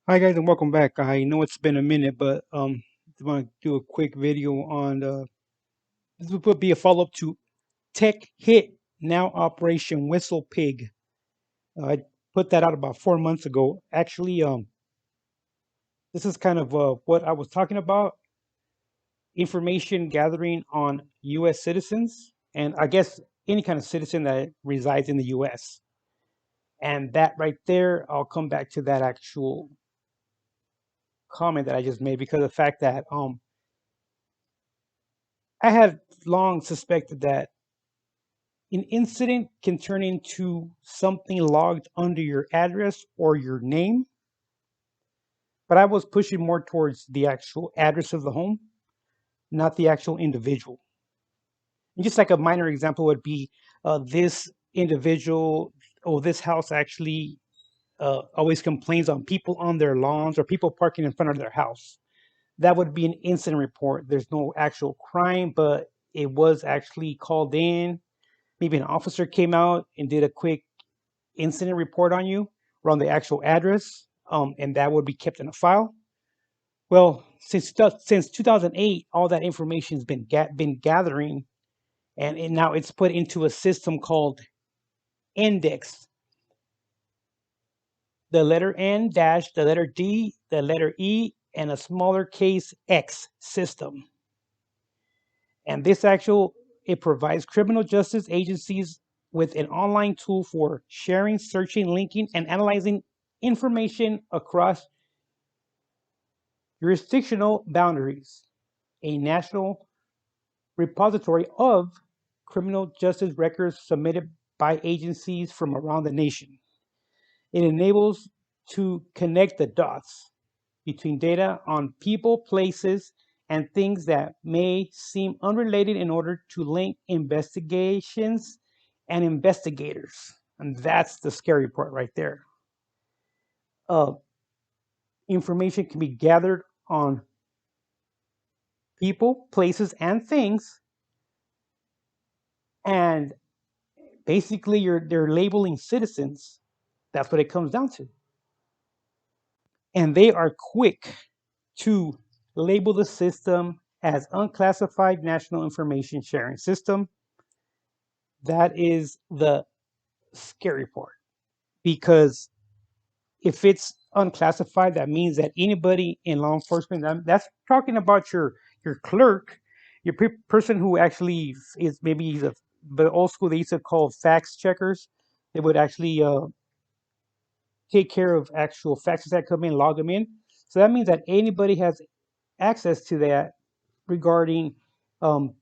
Hi guys and welcome back. I know it's been a minute, but I want to do a quick video on this would be a follow-up to Tech Hit Now Operation Whistle Pig. I put that out about 4 months ago. Actually, this is kind of what I was talking about: information gathering on U.S. citizens, and I guess any kind of citizen that resides in the U.S. And that right there, I'll come back to that actual comment that I just made because of the fact that I had long suspected that an incident can turn into something logged under your address or your name, but I was pushing more towards the actual address of the home, not the actual individual. And just like a minor example would be this individual or this house actually always complains on people on their lawns or people parking in front of their house. That would be an incident report. There's no actual crime, but it was actually called in. Maybe an officer came out and did a quick incident report on you or on the actual address, and that would be kept in a file. Well, since 2008, all that information has been gathering, and now it's put into a system called Index. The letter N dash, the letter D, the letter E, and a smaller case X system. And this actual it provides criminal justice agencies with an online tool for sharing, searching, linking, and analyzing information across jurisdictional boundaries, a national repository of criminal justice records submitted by agencies from around the nation. It enables to connect the dots between data on people, places, and things that may seem unrelated in order to link investigations and investigators. And that's the scary part right there. Uh, Information can be gathered on people, places, and things, and basically they're labeling citizens. That's what it comes down to. And they are quick to label the system as unclassified national information sharing system. That is the scary part because if it's unclassified, that means that anybody in law enforcement, that's talking about your clerk, your person who actually is maybe the old school they used to call fax checkers. They would actually take care of actual faxes that come in, log them in. So that means that anybody has access to that regarding um,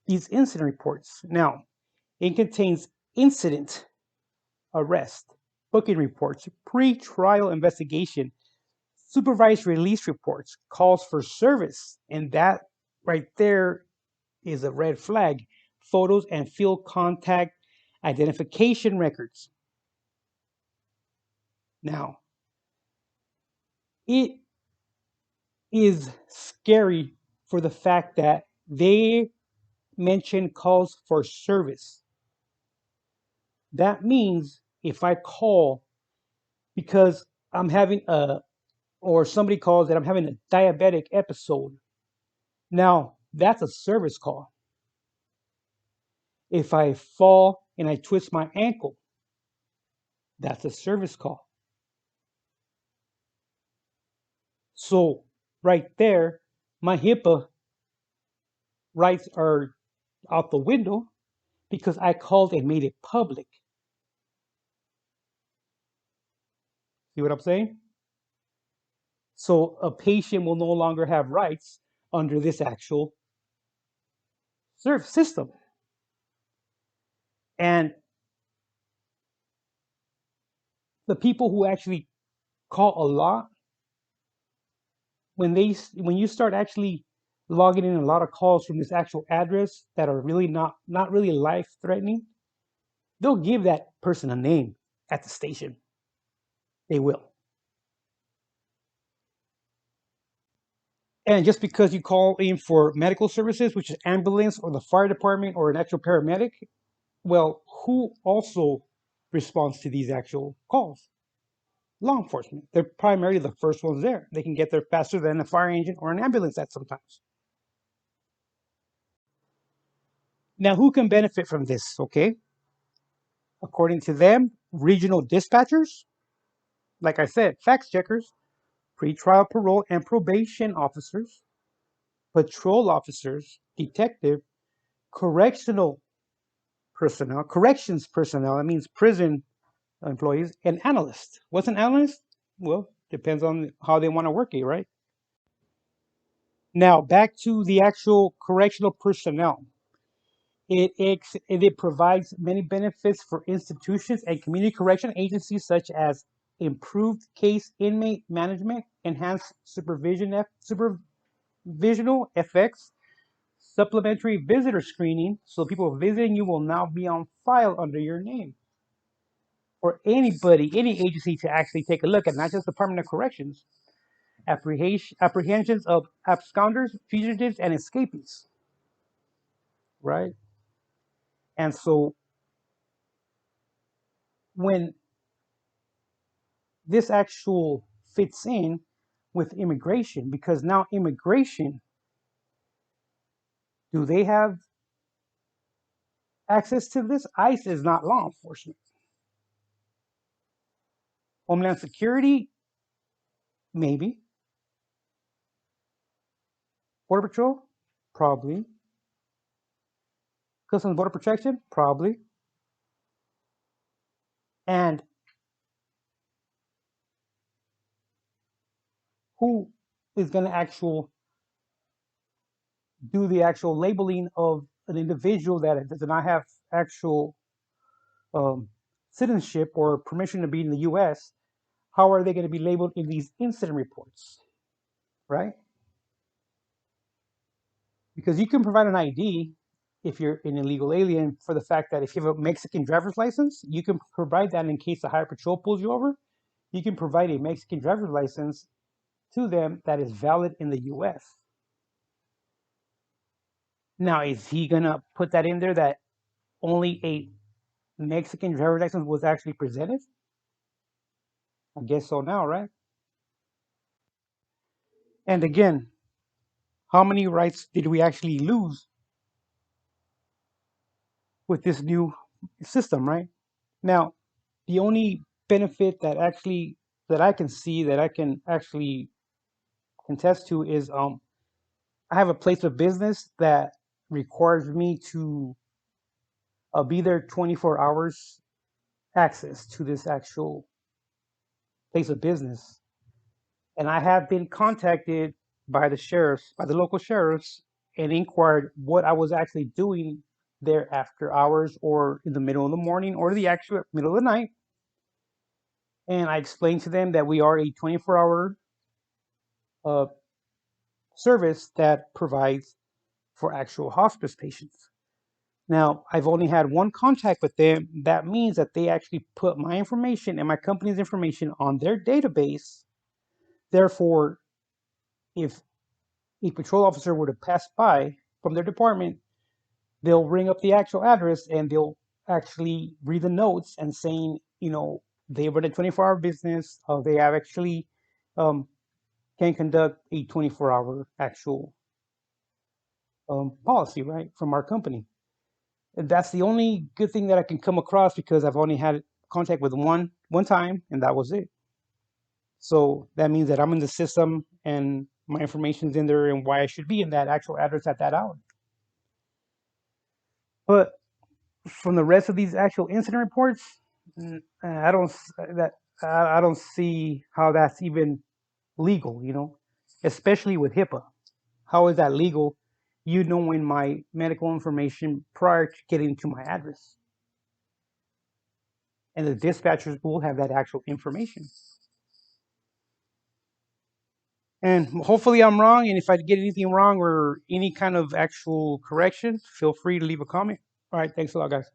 these incident reports. Now, it contains incident, arrest, booking reports, pre-trial investigation, supervised release reports, calls for service, and that right there is a red flag. Photos and field contact identification records. Now, it is scary for the fact that they mention calls for service. That means if I call because I'm having or somebody calls that I'm having a diabetic episode, now that's a service call. If I fall and I twist my ankle, that's a service call. So right there, my HIPAA rights are out the window because I called and made it public. See what I'm saying? So a patient will no longer have rights under this actual system. And the people who actually call a lot, when you start actually logging in a lot of calls from this actual address that are really not really life threatening, they'll give that person a name at the station. They will. And just because you call in for medical services, which is ambulance or the fire department or an actual paramedic, well, who also responds to these actual calls? law enforcement. They're primarily the first ones there. They can get there faster than a fire engine or an ambulance at sometimes. Now, who can benefit from this? Okay. According to them, regional dispatchers, like I said, fact checkers, pretrial parole and probation officers, patrol officers, detective, correctional personnel, corrections personnel, that means prison employees, and analysts. What's an analyst? Well, depends on how they want to work it, right? Now, back to the actual correctional personnel. It provides many benefits for institutions and community correction agencies, such as improved case inmate management, enhanced supervisional effects, supplementary visitor screening, so people visiting you will now be on file under your name for anybody, any agency to actually take a look at, not just Department of Corrections, apprehensions of absconders, fugitives, and escapees, right? And so when this actual fits in with immigration, because now immigration, do they have access to this? ICE is not law enforcement. Homeland Security, maybe. Border Patrol, probably. Customs Border Protection, probably. And who is going to do the actual labeling of an individual that does not have actual um, citizenship or permission to be in the U.S.? How are they going to be labeled in these incident reports, right? Because you can provide an ID if you're an illegal alien for the fact that if you have a Mexican driver's license, you can provide that in case the Highway Patrol pulls you over. You can provide a Mexican driver's license to them that is valid in the U.S. Now, is he going to put that in there that only a Mexican driver's license was actually presented? I guess so now, right? And again, how many rights did we actually lose with this new system, right? Now, the only benefit that I can see that I can actually contest to is I have a place of business that requires me to be there 24 hours access to this actual place of business. And I have been contacted by the local sheriffs, and inquired what I was actually doing there after hours or in the middle of the morning or the actual middle of the night. And I explained to them that we are a 24-hour uh, service that provides for actual hospice patients. Now, I've only had one contact with them. That means that they actually put my information and my company's information on their database. Therefore, if a patrol officer were to pass by from their department, they'll ring up the actual address and they'll actually read the notes and saying, they run a 24-hour business. They have actually um, can conduct a 24-hour actual policy, right, from our company. And that's the only good thing that I can come across because I've only had contact with one time, and that was it. So that means that I'm in the system and my information's in there and why I should be in that actual address at that hour. But from the rest of these actual incident reports, I don't that I don't see how that's even legal, especially with HIPAA. How is that legal? You knowing my medical information prior to getting to my address. And the dispatchers will have that actual information. And hopefully I'm wrong. And if I get anything wrong or any kind of actual correction, feel free to leave a comment. All right. Thanks a lot, guys.